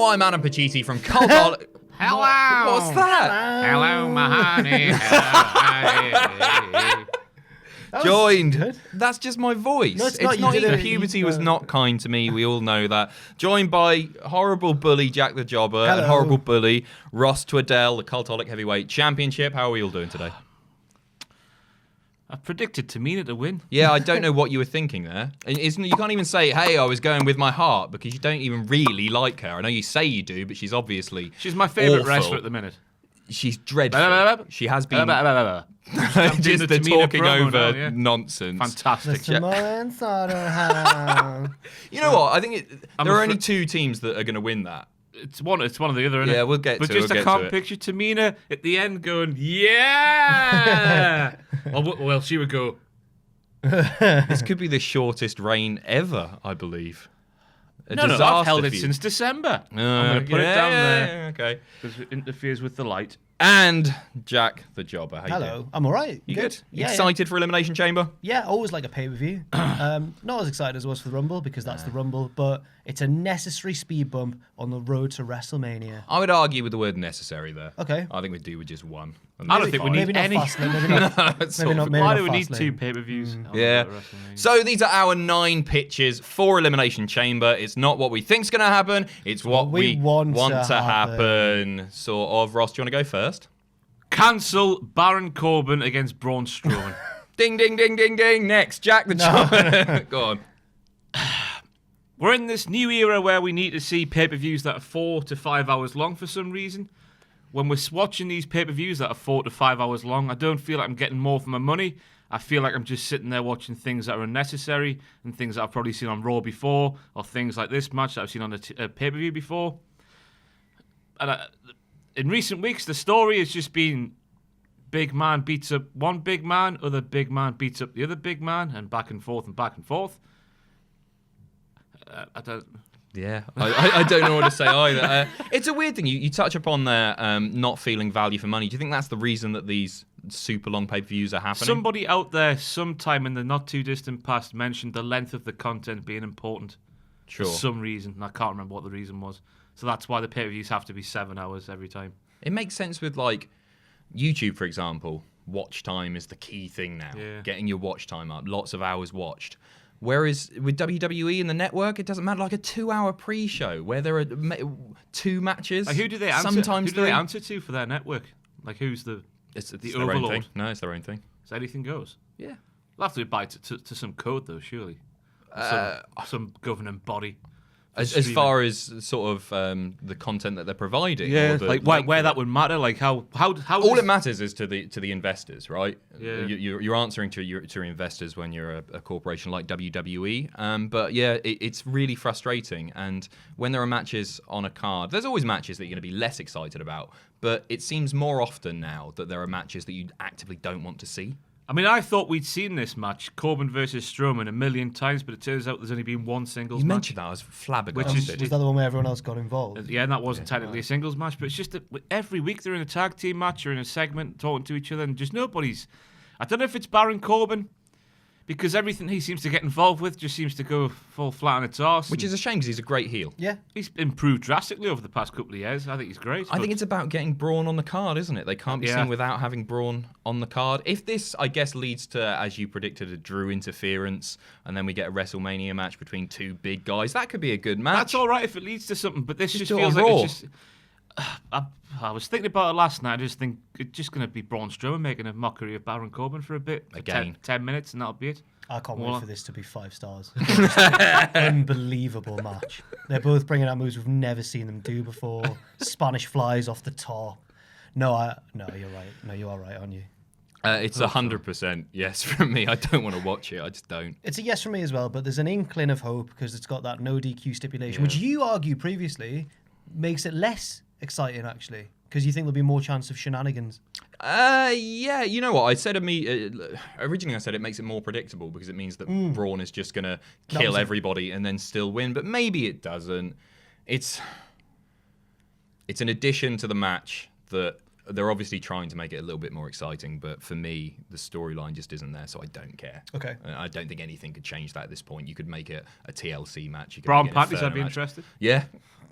I'm Adam Pacitti from Cultaholic. Hello. What's that? Hello, my honey. Hello, Joined. good. That's just my voice. No, it's not. You did even it. puberty You- was not kind to me. We all know that. Joined by horrible bully Jack the Jobber and Hello. horrible bully Ross Tweddell, the Cultaholic Heavyweight Championship. How are we all doing today? I predicted Tamina to win. Yeah, I don't know what you were thinking there. You can't even say, hey, I was going with my heart, because you don't even really like her. I know you say you do, but she's obviously She's my favourite awful. wrestler at the minute. She's dreadful. She has been doing just the the Tamina talking promo over now, yeah. nonsense. Fantastic. Samoan Slaughterhouse. You know what? I think I'm there are afraid- only two teams that are going to win that. It's one of the other, isn't it? Yeah, we'll get but to it, just we'll I get can't to it. picture Tamina at the end going, yeah! well, she would go, This could be the shortest reign ever, I believe. no, I've held it since December. I'm going to put it down there Okay. because it interferes with the light. And Jack the Jobber. How you doing? Hello, I'm all right. You good? Yeah, Excited for Elimination Chamber? Yeah, always like a pay-per-view. Not as excited as I was for the Rumble, because that's the Rumble, but it's a necessary speed bump on the road to WrestleMania. I would argue with the word necessary there. Okay. I think we do with just one. I don't think we need Maybe not any. Fastlane, maybe not. It's Maybe sort not. of- Maybe Why not do we need Fastlane. two pay-per-views? Yeah. So these are our 9 pitches for Elimination Chamber. It's not what we think's going to happen. It's what we want to happen. Sort of. Ross, do you want to go first? Cancel Baron Corbin against Braun Strowman. Ding, ding, ding, ding, ding. Next, Jack the Jobber. Go on. We're in this new era where we need to see pay-per-views that are 4 to 5 hours long for some reason. When we're watching these pay-per-views that are 4 to 5 hours long, I don't feel like I'm getting more for my money. I feel like I'm just sitting there watching things that are unnecessary and things that I've probably seen on Raw before, or things like this match that I've seen on a pay-per-view before. And in recent weeks, the story has just been big man beats up one big man, other big man beats up the other big man, and back and forth and back and forth. I don't... Yeah, I don't know what to say either. It's a weird thing. You touch upon there not feeling value for money. Do you think that's the reason that these super long pay-per-views are happening? Somebody out there sometime in the not-too-distant past mentioned the length of the content being important Sure. for some reason, and I can't remember what the reason was. So that's why the pay-per-views have to be 7 hours every time. It makes sense with, like, YouTube, for example. Watch time is the key thing now. Yeah. Getting your watch time up. Lots of hours watched. Whereas with WWE and the network, it doesn't matter. Like a 2-hour pre-show where there are 2 matches. Like, who do they answer? Sometimes who do they 3. answer to for their network? Like, who's the It's the their own overlord? thing. No, it's their own thing. So anything goes. Yeah. They'll have to buy to some code, though, surely. Some governing body. for As streaming. far as sort of the content that they're providing. Yeah, or the like length where of that it. would matter. Like how All does- it matters is to the investors, right? Yeah. You're answering to your investors when you're a corporation like WWE. But yeah, it's really frustrating. And when there are matches on a card, there's always matches that you're going to be less excited about. But it seems more often now that there are matches that you actively don't want to see. I mean, I thought we'd seen this match, Corbin versus Strowman, a million times, but it turns out there's only been one singles You match. mentioned that, I was flabbergasted. Which is- Was that the one where everyone else got involved? Yeah, and that wasn't technically a singles match, but it's just that every week they're in a tag team match or in a segment talking to each other, and just nobody's. I don't know if it's Baron Corbin, because everything he seems to get involved with just seems to go fall flat on its arse. Which is a shame because he's a great heel. Yeah. He's improved drastically over the past couple of years. I think he's great. I think it's about getting Braun on the card, isn't it? They can't be Yeah. seen without having Braun on the card. If this, I guess, leads to, as you predicted, a Drew interference, and then we get a WrestleMania match between 2 big guys, that could be a good match. That's all right if it leads to something, but this just do it feels on like Raw. it's just. I was thinking about it last night. I just think it's just going to be Braun Strowman making a mockery of Baron Corbin for a bit. For Again. 10 minutes, and that'll be it. I can't Well- wait for this to be 5 stars. Unbelievable match. They're both bringing out moves we've never seen them do before. Spanish flies off the top. No, you're right. No, you are right, aren't you? It's 100% yes from me. I don't want to watch it. I just don't. It's a yes from me as well, but there's an inkling of hope because it's got that no DQ stipulation, which you argued previously makes it less exciting, actually, because you think there'll be more chance of shenanigans. Yeah, you know what? I said originally I said it makes it more predictable because it means that Braun is just going to kill was it. everybody and then still win, but maybe it doesn't. It's an addition to the match that they're obviously trying to make it a little bit more exciting, but for me, the storyline just isn't there, so I don't care. Okay. I don't think anything could change that at this point. You could make it a TLC match. You could Braun make it an panties, I'd Inferno be match. interested. Yeah.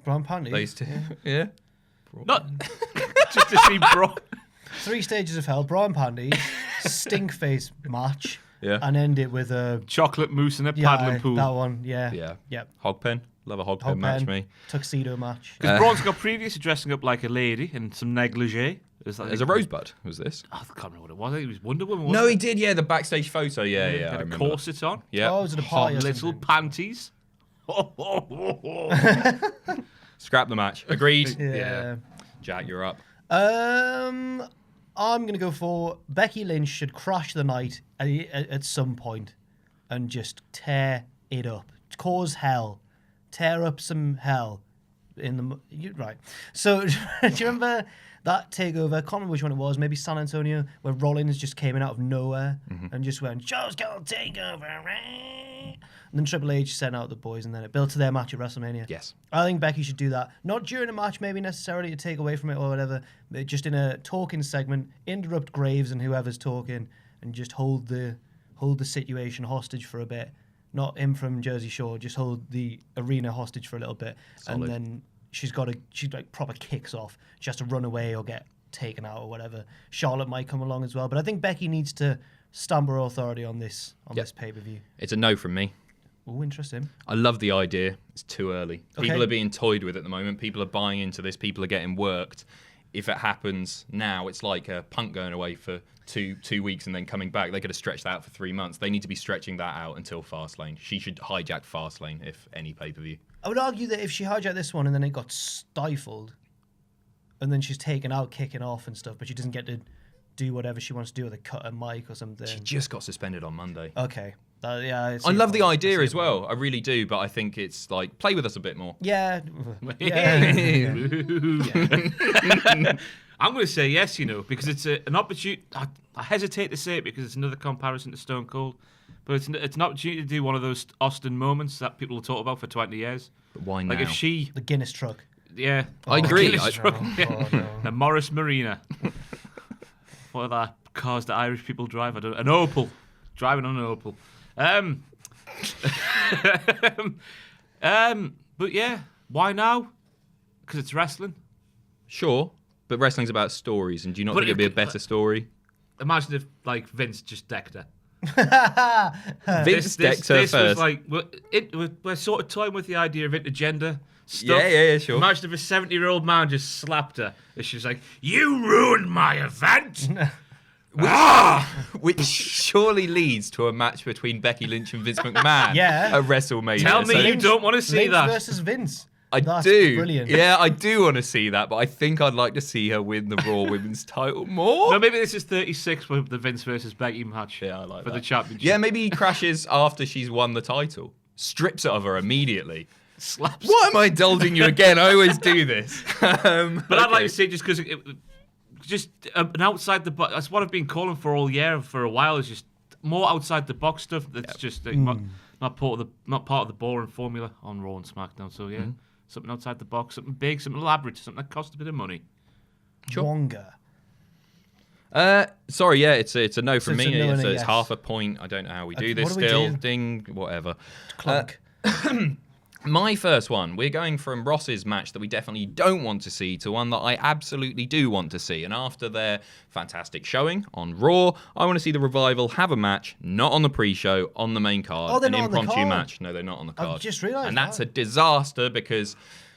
Braun panties. Those two. Yeah. Not just to see Braun. 3 stages of hell, Braun panties, stink face match, Yeah. and end it with a Chocolate mousse and a paddling pool. That one, yeah. Yeah. Yep. Hog pen. Love a hog pen Hog match, pen, me. tuxedo match. Because Braun's got previous dressing up like a lady in some negligee. There's a rosebud, was this? I can't remember what it was. I think it was Wonder Woman. No, Wasn't he did, yeah, the backstage photo. Yeah, it? I Had a remember. corset on. Yeah. Oh, was it a party or Little something? panties. Scrap the match. Agreed. Yeah. Jack, you're up. I'm gonna go for Becky Lynch should crash the night at some point and just tear it up, cause hell, tear up some hell in the right. So do you remember that takeover? I can't remember which one it was. Maybe San Antonio, where Rollins just came in out of nowhere and just went, "Show's gonna take over." And then Triple H sent out the boys, and then it built to their match at WrestleMania. Yes. I think Becky should do that. Not during a match, maybe necessarily to take away from it or whatever, but just in a talking segment, interrupt Graves and whoever's talking, and just hold the situation hostage for a bit. Not him from Jersey Shore, just hold the arena hostage for a little bit. Solid. And then she like proper kicks off. She has to run away or get taken out or whatever. Charlotte might come along as well, but I think Becky needs to stamp her authority on this pay-per-view. It's a no from me. Oh, interesting. I love the idea. It's too early. Okay. People are being toyed with at the moment. People are buying into this. People are getting worked. If it happens now, it's like a Punk going away for two weeks and then coming back. They could have stretched that out for 3 months. They need to be stretching that out until Fastlane. She should hijack Fastlane, if any pay-per-view. I would argue that if she hijacked this one and then it got stifled, and then she's taken out, kicking off and stuff, but she doesn't get to do whatever she wants to do with a cut a mic or something. She just got suspended on Monday. Okay. Yeah. I love the idea as well. I really do, but I think it's like, play with us a bit more. Yeah. I'm going to say yes, because it's an opportunity. I hesitate to say it because it's another comparison to Stone Cold, but it's an opportunity to do one of those Austin moments that people will talk about for 20 years. But why now? Like if she, The Guinness truck. yeah, I agree. Guinness truck, Oh, no. the Morris Marina. What are the cars that Irish people drive? I don't. An Opel, driving on an Opel. But yeah, why now? Because it's wrestling. Sure, but wrestling's about stories, and do you not But think it'd be a it- better story? Imagine if like Vince just decked her. Vince decked her this first. was like we're sort of toying with the idea of intergender stuff. Yeah, sure. Imagine if a 70-year-old man just slapped her and she was like, "You ruined my event." Which surely leads to a match between Becky Lynch and Vince McMahon Yeah. at WrestleMania. Tell me So you don't want to see Lynch that. versus Vince. I That's do. Brilliant. Yeah, I do want to see that, but I think I'd like to see her win the Raw Women's title more. No, maybe this is 36 with the Vince versus Becky match. Yeah, I like for that. the championship. Yeah, maybe he crashes after she's won the title. Strips it of her immediately. slaps. Why am I indulging you again? I always do this. But I'd like to see just because just an outside the box. That's what I've been calling for all year for a while. Is just more outside the box stuff. That's just like, not part of the boring formula on Raw and SmackDown. So yeah, something outside the box, something big, something elaborate, something that costs a bit of money. Sure. Wonga. Sorry, yeah, it's a no from it's me. a no and So a it's yes. half a point. I don't know how we do What this do we still. do? Ding, whatever. Clunk. My first one, we're going from Ross's match that we definitely don't want to see to one that I absolutely do want to see. And after their fantastic showing on Raw, I want to see the Revival have a match, not on the pre-show, on the main card. Oh, they're an not on the impromptu card. match. No, they're not on the card. just realised And that's that. a disaster because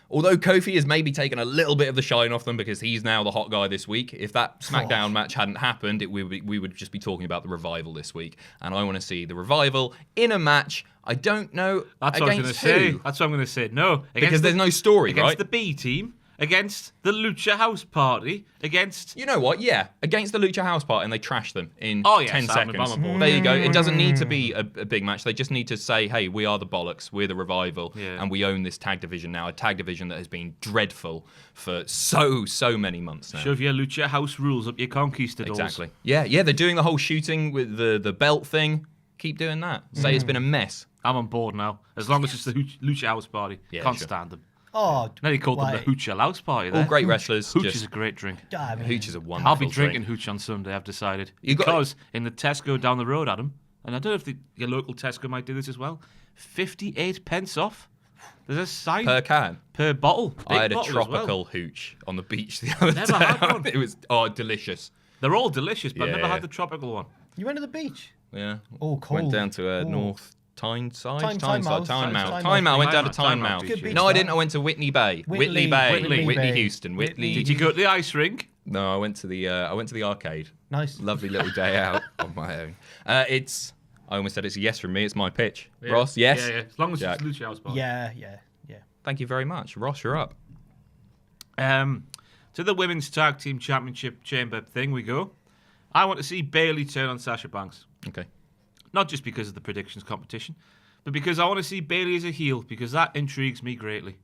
although Kofi has maybe taken a little bit of the shine off them because he's now the hot guy this week, if that SmackDown match hadn't happened, we would just be talking about the Revival this week. And I want to see the Revival in a match. I don't know That's what I was against going to say. who. That's what I'm going to say. No, Because there's no story, against right? the B team, against the Lucha House Party, against. You know what? Yeah, against the Lucha House Party, and they trash them in Oh, yes, 10 I'm seconds. on board. There you go. It doesn't need to be a big match. They just need to say, hey, we are the Bollocks, we're the Revival, Yeah. and we own this tag division now. A tag division that has been dreadful for so many months now. Shove your Lucha House rules up your conquistadors. Exactly. Yeah, they're doing the whole shooting with the belt thing. Keep doing that. Say it's been a mess. I'm on board now. As long as it's the Lucha House Party. Yeah, Can't sure. stand them. Oh, Now you called them the why? Hooch House Party there. All great wrestlers. Hooch just, is a great drink. I mean, Hooch is a wonderful I'll be drink. drinking Hooch on Sunday, I've decided. You got- Because in the Tesco down the road, Adam, and I don't know if your local Tesco might do this as well, 58 pence off. There's a sign Per can. per bottle. I had a Big bottle as well. tropical hooch on the beach the other Never day. had one. It was delicious. They're all delicious, but I've never Yeah. had the tropical one. You went to the beach. Yeah. Oh, cold. Went down to Oh. North Tyneside. Tynemouth. Tynemouth. Tynemouth. Tynemouth. I went down to Tynemouth. Tynemouth. Good beach, No, I that. didn't. I went to Whitney Bay. Whitley Bay. Bay. Whitney Houston. Whitley. Did you go to the ice rink? No, I went to the arcade. Nice. Lovely little day out on my own. I almost said it's a yes from me. It's my pitch. Ross, yes. Yeah. As long as Jack. it's Lucha House Party. Yeah. Thank you very much. Ross, you're up. To the Women's Tag Team Championship Chamber thing we go. I want to see Bayley turn on Sasha Banks. Okay. Not just because of the predictions competition, but because I want to see Bayley as a heel, because that intrigues me greatly.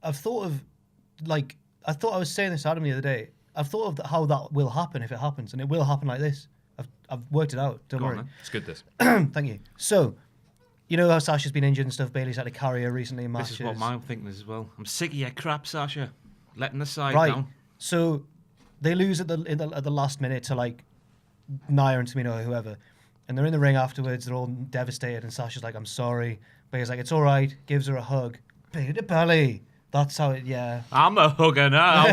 I've thought of, I thought I was saying this to Adam the other day. I've thought of how that will happen if it happens, and it will happen like this. I've worked it out. Don't Go on, worry. then. It's good, this. Thank you. So, you know how Sasha's been injured and stuff. Bayley's had to carry her recently in matches. This is what I'm thinking as well. I'm sick of your crap, Sasha. Letting the side Right. down. So they lose at the last minute to Nia and Tamina or whoever, and they're in the ring afterwards. They're all devastated, and Sasha's like, "I'm sorry," but he's like, "It's all right." Gives her a hug. Belly to belly. That's how it. Yeah. I'm a hugger now.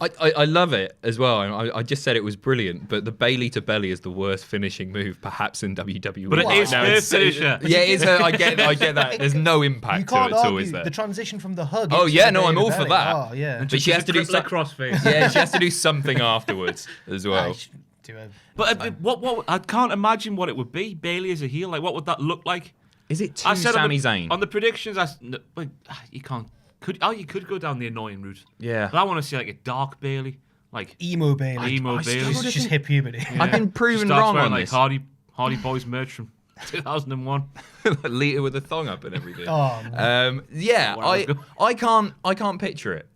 I love it as well. I just said it was brilliant, but the Bayley to belly is the worst finishing move perhaps in WWE. But it right is now. her It's- finisher. Yeah, it is her. I get that. There's no You impact to can't it at all, argue is there? the transition from the hug. Oh into yeah, the no, belly I'm to all for belly. that. Oh yeah. But she has to do some crossface. Yeah, she has to do something afterwards as I well. should do a- But what? I can't imagine what it would be. Bayley as a heel. Like, what would that look like? Is it too I said Sami on the, Zayn? on the predictions. You can't. You could go down the annoying route. Yeah. But I want to see like a dark Bayley, like emo Bayley. emo I Bayley. struggle to She's just hit puberty. I've been proven Starts wrong wearing, on like this. Hardy Boys merch from 2001. Lita with a thong up and everything. Oh, Yeah, Where I was I can't picture it.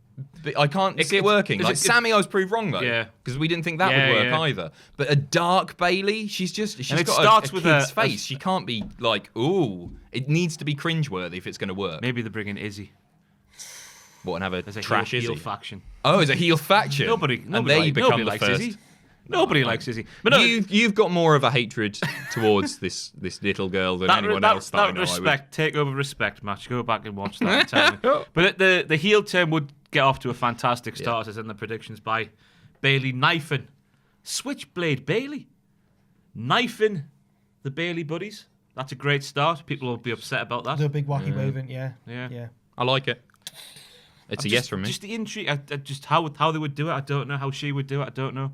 But I can't see it working. is Like it- Sammy, I was proved wrong though. Yeah. because we didn't think that Yeah, would work yeah. either. But a dark Bayley, she's And it got starts a with kid's a- face. She can't be like, ooh. It needs to be cringeworthy if it's going to work. Maybe they're bringing Izzy. What, and have a There's a trash heel Izzy? faction. Oh, it's a heel faction. Nobody and there you become nobody the likes first. Izzy. Nobody likes Izzy. But no, You've got more of a hatred towards this little girl than anyone else that I know. respect, take over respect match. Go back and watch that. And tell me. But the heel turn would get off to a fantastic start, as in the predictions by Bayley knifing Switchblade Bayley, knifing the Bayley buddies. That's a great start. People will be upset about that. the big wacky waving. Yeah. Yeah. I like it. It's a yes from me. Just the intrigue, just how they would do it. I don't know how she would do it. I don't know.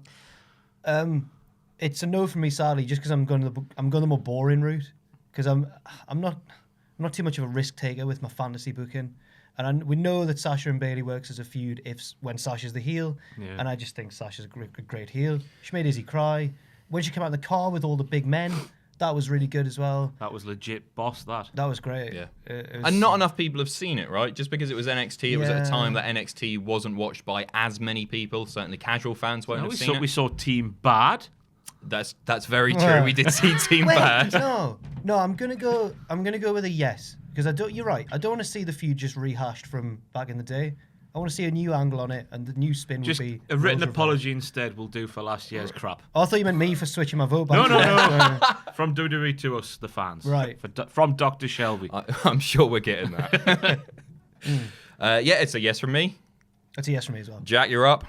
It's a no from me, sadly, just because I'm going the more boring route. Because I'm not too much of a risk taker with my fantasy booking, and we know that Sasha and Bayley works as a feud when Sasha's the heel, Yeah. and I just think Sasha's a great heel. She made Izzy cry when she came out in the car with all the big men. That was really good as well. That was legit boss, that. That was great. Yeah. It was- And not enough people have seen it, right? Just because it was NXT, it was at a Yeah. time that NXT wasn't watched by as many people. Certainly, casual fans won't No, have seen we it. saw Team Bad. That's very true. We did see Team Wait, Bad. no. I'm gonna go with a yes because you're right. I don't want to see the feud just rehashed from back in the day. I want to see a new angle on it, and the new spin Just would be a written Rose apology instead will do for last year's crap. Oh, I thought you meant me for switching my vote back. No, to no, that. no. From WWE to us, the fans. Right. From Dr. Shelby. I'm sure we're getting that. Yeah, it's a yes from me. That's a yes for me as well. Jack, you're up.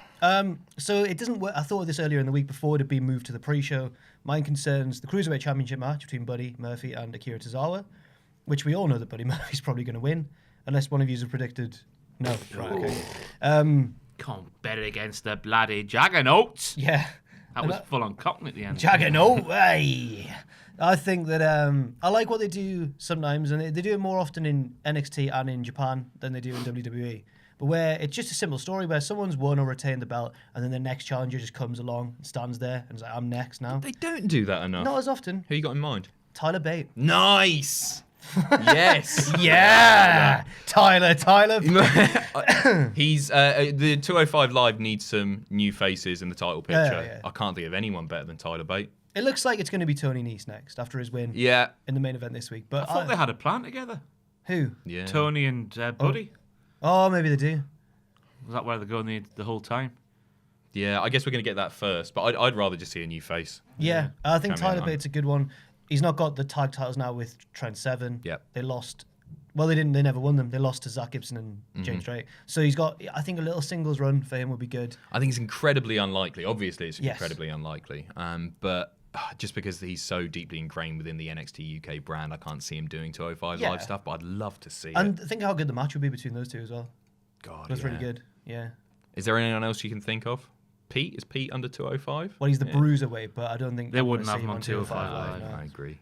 So it doesn't work. I thought of this earlier in the week before it had been moved to the pre-show. Mine concerns the Cruiserweight Championship match between Buddy Murphy and Akira Tozawa, which we all know that Buddy Murphy's probably going to win, unless one of you has predicted. No, right, okay. Can't bet it against the bloody Jaggernauts. Yeah, That was full on cotton at the end. Juggernaut. Hey, I think that I like what they do sometimes, and they do it more often in NXT and in Japan than they do in WWE. But where it's just a simple story where someone's won or retained the belt, and then the next challenger just comes along and stands there and is like, "I'm next now." They don't do that enough. Not as often. Who you got in mind? Tyler Bate. Nice. Yes. Yeah, Tyler. He's the 205 Live needs some new faces in the title picture. Yeah. I can't think of anyone better than Tyler Bate. It looks like it's going to be Tony Nese next after his win Yeah. in the main event this week. But I thought they had a plan together. Who? Yeah. Tony and Buddy. Oh, maybe they do. Was that where they're going the whole time? Yeah, I guess we're going to get that first, but I'd rather just see a new face. Yeah, I think Champion Tyler line. Bates a good one. He's not got the tag titles now with Trent Seven. Yep. They lost. Well, they didn't. They never won them. They lost to Zach Gibson and James Drake. So he's got. I think a little singles run for him would be good. I think it's incredibly unlikely. Obviously, it's Yes. incredibly unlikely. But just because he's so deeply ingrained within the NXT UK brand, I can't see him doing 205 Yeah. live stuff. But I'd love to see And it. think how good the match would be between those two as well. God, That's yeah. really good. Yeah. Is there anyone else you can think of? Pete? Is Pete under 205? Well, he's the bruiserweight, but I don't think They I'm wouldn't gonna have see him on 205 live, Live, no. I agree.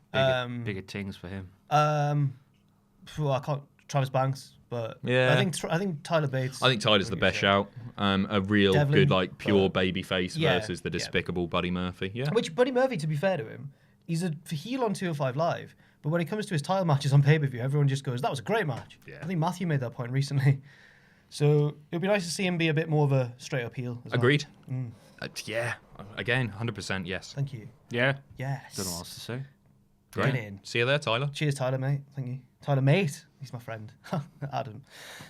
Bigger things for him. I can't. Travis Banks, but Yeah. I think Tyler Bates. I think Tyler's the best shout. A real Devlin, good, like, pure but- baby face Yeah, versus the yeah. despicable Buddy Murphy. Yeah. Which Buddy Murphy, to be fair to him, he's a heel on 205 Live, but when it comes to his title matches on pay-per-view, everyone just goes, "That was a great match." Yeah. I think Matthew made that point recently. So it'd be nice to see him be a bit more of a straight-up heel. As well. Agreed. Yeah. Again, 100% yes. Thank you. Yeah. Yes. Don't know what else to say. Great. Get in. See you there, Tyler. Cheers, Tyler, mate. Thank you. Tyler, mate. He's my friend. Adam,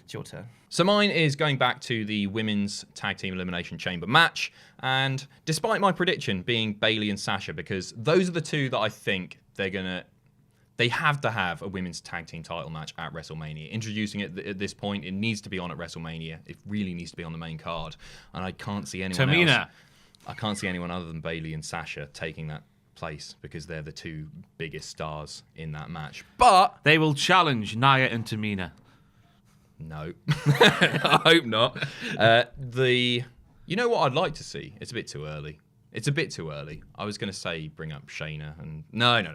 it's your turn. So mine is going back to the Women's Tag Team Elimination Chamber match. And despite my prediction being Bayley and Sasha, because those are the two that I think they have to have a women's tag team title match at WrestleMania. Introducing it at this point, it needs to be on at WrestleMania. It really needs to be on the main card. And I can't see anyone Tamina. else. I can't see anyone other than Bayley and Sasha taking that place because they're the two biggest stars in that match. But They will challenge Nia and Tamina. no, I hope not. You know what I'd like to see? It's a bit too early. I was going to say bring up Shayna and no.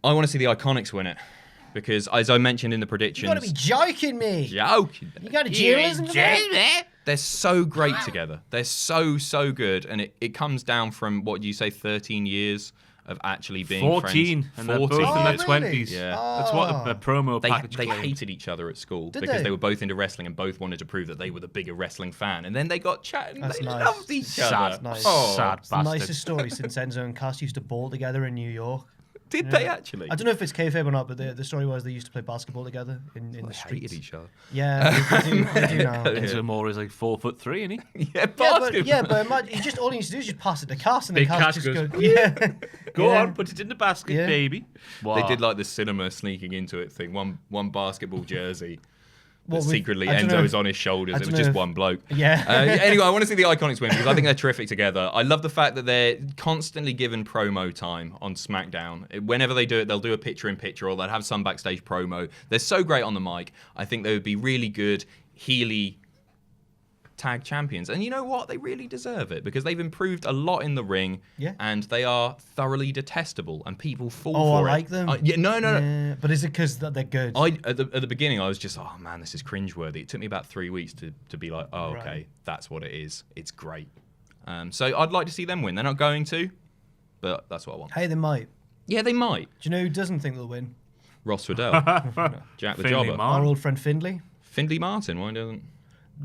I want to see the Iconics win it because, as I mentioned in the predictions, You gotta be joking me. joking. You got a dualism for that? They're so great together. They're so good, and it comes down from what you say, 13 years of actually being 14, friends. and they're both in Oh, their really? 20s. Yeah. That's what a promo They package claimed. hated each other at school Did because they? they were both into wrestling and both wanted to prove that they were the bigger wrestling fan. And then they got chatting. That's They nice. loved each Sad, other. nice. Oh, sad It's the bastard. nicest story since Enzo and Cass used to bowl together in New York. did they actually? I don't know if it's kayfabe or not, but the story was they used to play basketball together in the They streets. hated each other. Yeah, they do now. Enzo Moore is like 4'3", isn't he? Yeah, Yeah, basketball. but imagine, just all he needs to do is just pass it to Cass, and then Big Cass Cass just goes, goes, yeah. Go Yeah. on, put it in the basket, Yeah. baby. They did like the cinema sneaking into it thing. One basketball jersey. What But with- secretly, I don't Enzo know was if- on his shoulders. I It was don't just know if- one bloke. Yeah. Anyway, I want to see the Iconics win because I think they're terrific together. I love the fact that they're constantly given promo time on SmackDown. Whenever they do it, they'll do a picture-in-picture or they'll have some backstage promo. They're so great on the mic. I think they would be really good, heely tag champions. And you know what? They really deserve it because they've improved a lot in the ring. Yeah. And they are thoroughly detestable and people fall Oh, for I it. like them. No. Yeah, but is it because they're good? At the beginning, I was just, oh man, this is cringeworthy. It took me about 3 weeks to be like, oh, okay, Right. that's what it is. It's great. So I'd like to see them win. They're not going to, but that's what I want. Hey, they might. Yeah, they might. Do you know who doesn't think they'll win? Ross Tweddell, Jack the Finley Jobber, Martin. Our old friend Findlay. Findlay Martin. Why doesn't?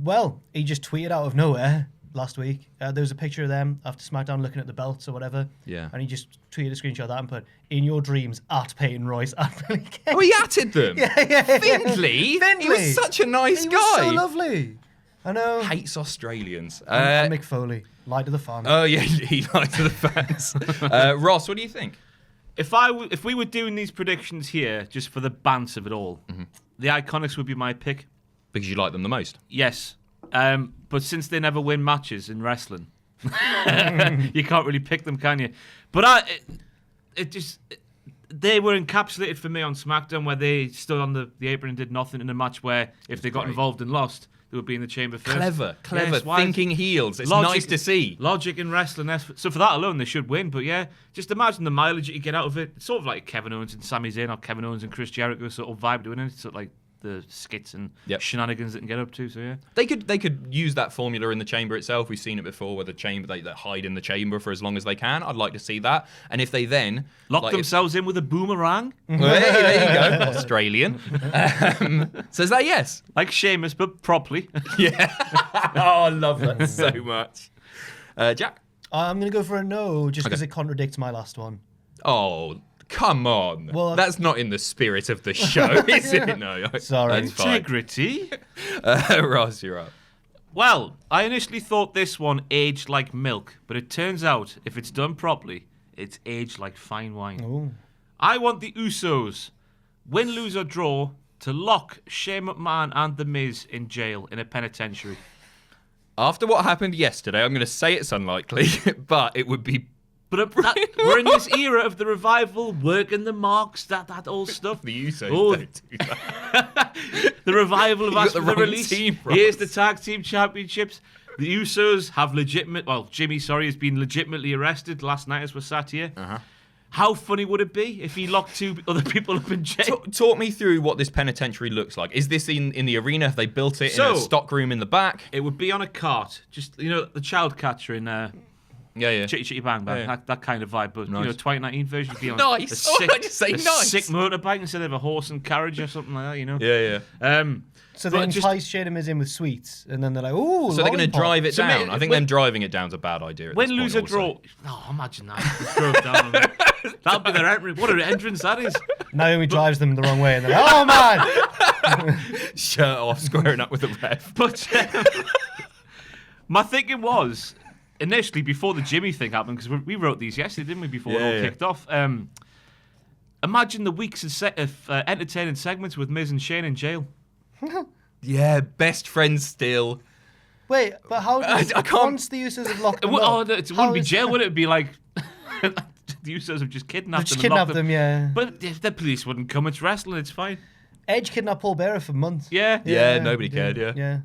Well, he just tweeted out of nowhere last week. There was a picture of them after SmackDown looking at the belts or whatever. Yeah. And he just tweeted a screenshot of that and put, "In your dreams, at Peyton Royce, at Billy Kay." Oh, he atted them. yeah. Findlay. He Findlay. was such a nice He guy. was so lovely. I know. Hates Australians. And Mick Foley lied to the fans. Oh yeah, he lied to the fans. Ross, what do you think? If we were doing these predictions here just for the banter of it all, the Iconics would be my pick. Because you like them the most. Yes. But since they never win matches in wrestling, you can't really pick them, can you? But they were encapsulated for me on SmackDown where they stood on the apron and did nothing in a match where if they got great. involved and lost, they would be in the chamber first. Clever, Yes, why- thinking heels. It's nice to see. Logic in wrestling. So for that alone, they should win. But yeah, just imagine the mileage that you get out of it. It's sort of like Kevin Owens and Sami Zayn or Kevin Owens and Chris Jericho sort of vibe doing it. It's sort of like the skits and Yep. shenanigans that can get up to. So yeah. They could use that formula in the chamber itself. We've seen it before, where the chamber they hide in the chamber for as long as they can. I'd like to see that. And if they then Lock themselves in with a boomerang, hey, there you go, Australian. So is that yes? like Sheamus, but properly. Yeah. Oh, I love that so much. Jack. I'm going to go for a no just because Okay. it contradicts my last one. Oh, Come on. Well, that's not in the spirit of the show, is it? No. Sorry. That's fine. Integrity. Ross, you're up. Well, I initially thought this one aged like milk, but it turns out, if it's done properly, it's aged like fine wine. Ooh. I want the Usos, win, lose or draw, to lock Shane McMahon and The Miz in jail in a penitentiary. After what happened yesterday, I'm going to say it's unlikely, but it would be... But we're in this era of the revival, working the marks, that old stuff. The Usos don't do that. The revival of us got the for the wrong release. team, Ross. Here's the tag team championships. The Usos have Jimmy, has been legitimately arrested last night as we're sat here. How funny would it be if he locked two other people up in jail? Talk me through what this penitentiary looks like. Is this in the arena? Have they built it in a stock room in the back? It would be on a cart. Just, the child catcher in Yeah. Chitty Chitty Bang Bang, Yeah. that kind of vibe. But, Nice. 2019 version would be on Nice. a sick, I just say nice. sick motorbike instead of a horse and carriage or something like that, Yeah. So they entice Shane and Miz in with sweets, and then they're like, "Ooh, So they're going to drive it So down. ma- I think them driving it down is a bad idea. At Win, this lose point or draw. also. Oh, imagine that. Drove down. That'll be their entrance. What an entrance that is. Naomi drives them the wrong way, and they're like, "Oh man!" Shirt off, squaring up with the ref. But my thinking was, initially, before the Jimmy thing happened, because we wrote these yesterday, didn't we, before it all kicked off. Imagine the weeks of entertaining segments with Miz and Shane in jail. Yeah, best friends still. Wait, but how? I can't- Once the Usos have locked them No, up, it how wouldn't be is- jail, would it? It'd be like the Usos have just kidnapped They've just them. and locked kidnapped them, yeah. But if the police wouldn't come, it's wrestling, it's fine. Edge kidnapped Paul Bearer for months. Yeah. Yeah, nobody cared, yeah. Yeah.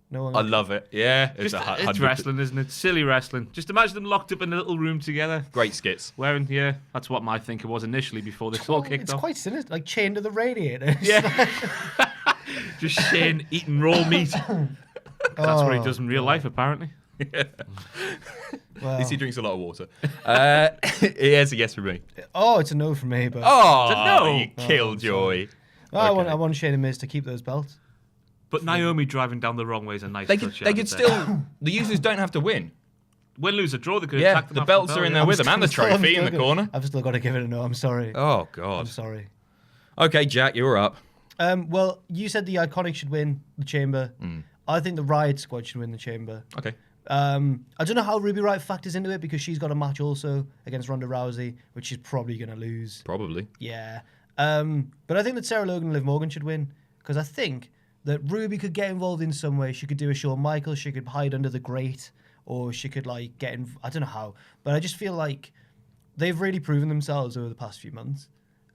No one. I love it. Yeah, Just, it's 100%. wrestling, isn't it? Silly wrestling. Just imagine them locked up in a little room together. Great skits. Wearing, that's what my thinking was initially before this all kicked It's off. quite sinister, like chained to the radiator. Yeah. Just Shane eating raw meat. That's what he does in real life, apparently. Well, At least he drinks a lot of water. Here's a yes for me. it's a no from me, but Oh, It's a no. you killjoy. I okay. want Shane and Miz to keep those belts. But Naomi driving down the wrong way is a nice They touch. could, they could still... The users don't have to win. Win, lose, or draw. They could Yeah, attack them the after belts bell, are in yeah. there with them, and the I'm trophy in still the corner. I've still got to give it a no. I'm sorry. Oh, I'm God. sorry. Okay, Jack, you're up. Well, you said the Iconic should win the Chamber. I think the Riot Squad should win the Chamber. Okay. I don't know how Ruby Riott factors into it because she's got a match also against Ronda Rousey, which she's probably going to lose. Probably. Yeah. But I think that Sarah Logan and Liv Morgan should win because I think that Ruby could get involved in some way. She could do a Shawn Michaels. She could hide under the grate, or she could get in. I don't know how, but I just feel like they've really proven themselves over the past few months,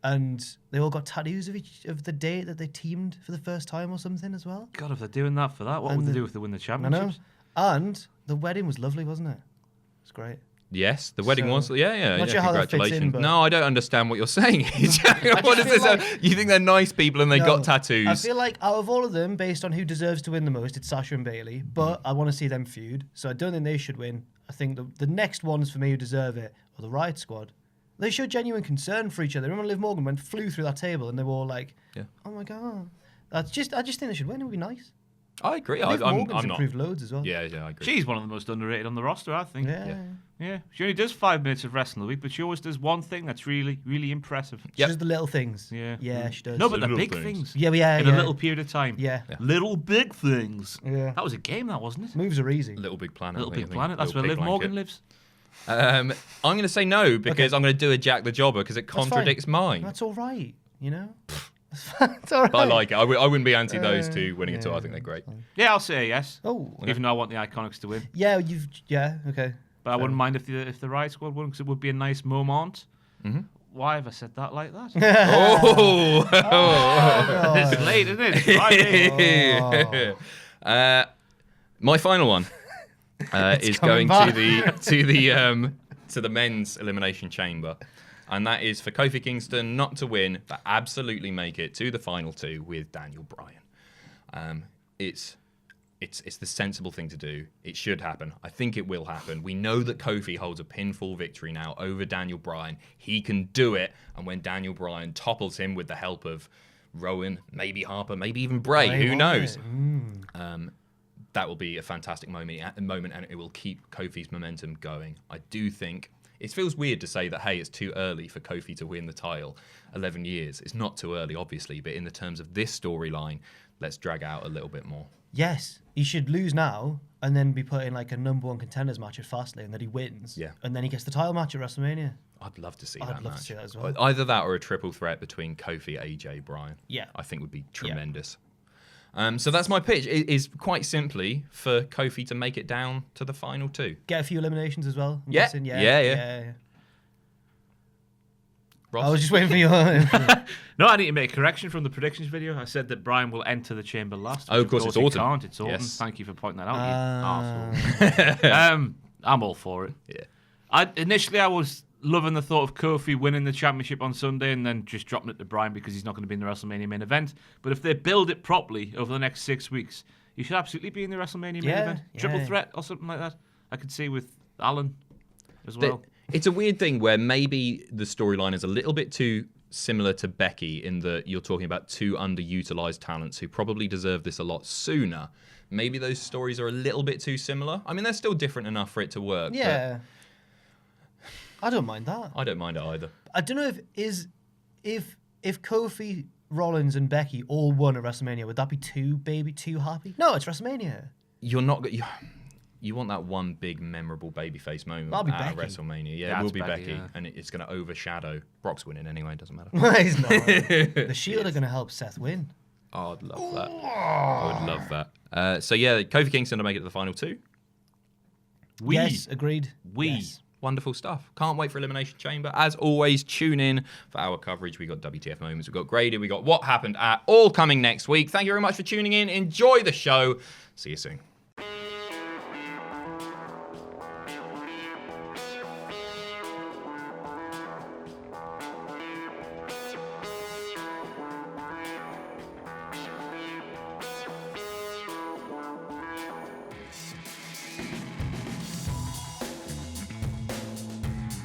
and they all got tattoos of the day that they teamed for the first time or something as well. God, if they're doing that for that, what And would they the- do if they win the I know. championships? And the wedding was lovely, wasn't it? It's great. Yes, the wedding So, was. Yeah. not sure how that fits in, Congratulations. but- No, I don't understand what you're saying. What just is feel this? You think they're nice people and they No, got tattoos? I feel like out of all of them, based on who deserves to win the most, it's Sasha and Bailey. But I want to see them feud, so I don't think they should win. I think the next ones for me who deserve it are the Riot Squad. They showed genuine concern for each other. Remember Liv Morgan flew through that table and they were all like, Yeah. "Oh my god!" I just think they should win. It would be nice. I agree. Liv I'm Morgan's not. improved loads as well. Yeah, I agree. She's one of the most underrated on the roster, I think. Yeah. Yeah. She only does 5 minutes of wrestling a week, but she always does one thing that's really, really impressive. She does the little things. Yeah. Yeah, she does. No, but the Little big things. things. yeah, In a little period of time. Yeah. Little big things. Yeah. That was a game, that wasn't it? Moves are easy. Little Big Planet. Little I think, Big Planet. That's where Little Liv Pig Morgan Blanket. lives. I'm going to say no because I'm going to do a Jack the Jobber because it That's fine. contradicts mine. That's all right. You know. That's all right. But I like it. I wouldn't be anti those two winning at all. I yeah, think they're great. Yeah, I'll say yes. Oh. Even though I want the Iconics to win. Yeah, okay. But I wouldn't mind if the Riot Squad won because it would be a nice moment. Mm-hmm. Why have I said that like that? Oh! It's late, isn't it? It's Friday. My final one is coming going back. to the men's elimination chamber, and that is for Kofi Kingston not to win, but absolutely make it to the final two with Daniel Bryan. It's the sensible thing to do. It should happen. I think it will happen. We know that Kofi holds a pinfall victory now over Daniel Bryan. He can do it, and when Daniel Bryan topples him with the help of Rowan, maybe Harper, maybe even Bray, who knows? That will be a fantastic moment, and it will keep Kofi's momentum going. I do think it feels weird to say that, hey, it's too early for Kofi to win the title. 11 years. It's not too early, obviously, but in the terms of this storyline, let's drag out a little bit more. Yes, he should lose now and then be put in like a number 1 contenders match at Fastlane that he wins. Yeah. And then he gets the title match at WrestleMania. I'd love to see I'd that love match. to see that as well. Either that or a triple threat between Kofi, AJ, Bryan. Yeah. I think would be tremendous. So that's my pitch. It is quite simply for Kofi to make it down to the final 2. Get a few eliminations as well. I'm Yeah. guessing. Yeah. Ross? I was just waiting for you. No, I need to make a correction from the predictions video. I said that Bryan will enter the chamber last. Oh, of course, it's Orton. Can't. It's Orton. Yes. Thank you for pointing that out, you arsehole. I'm all for it. Yeah. Initially, I was loving the thought of Kofi winning the championship on Sunday and then just dropping it to Bryan because he's not going to be in the WrestleMania main event. But if they build it properly over the next 6 weeks, he should absolutely be in the WrestleMania main event. Triple threat or something like that. I could see with Allen as well. It's a weird thing where maybe the storyline is a little bit too similar to Becky in that you're talking about 2 underutilized talents who probably deserve this a lot sooner. Maybe those stories are a little bit too similar. I mean, they're still different enough for it to work. Yeah. I don't mind that. I don't mind it either. I don't know if Kofi, Rollins, and Becky all won at WrestleMania, would that be too happy? No, it's WrestleMania. You're not... You want that one big memorable babyface moment That'll be at Becky. WrestleMania. Yeah, That's it will be Becky, Becky. yeah. And it's going to overshadow... Brock's winning anyway, it doesn't matter. He's not. The Shield are going to help Seth win. Oh, I'd love that. I would love that. So yeah, Kofi Kingston to make it to the final 2. Yes, agreed. Yes. Wonderful stuff. Can't wait for Elimination Chamber. As always, tune in for our coverage. We got WTF Moments, we got Graded, we got What Happened At, all coming next week. Thank you very much for tuning in. Enjoy the show. See you soon.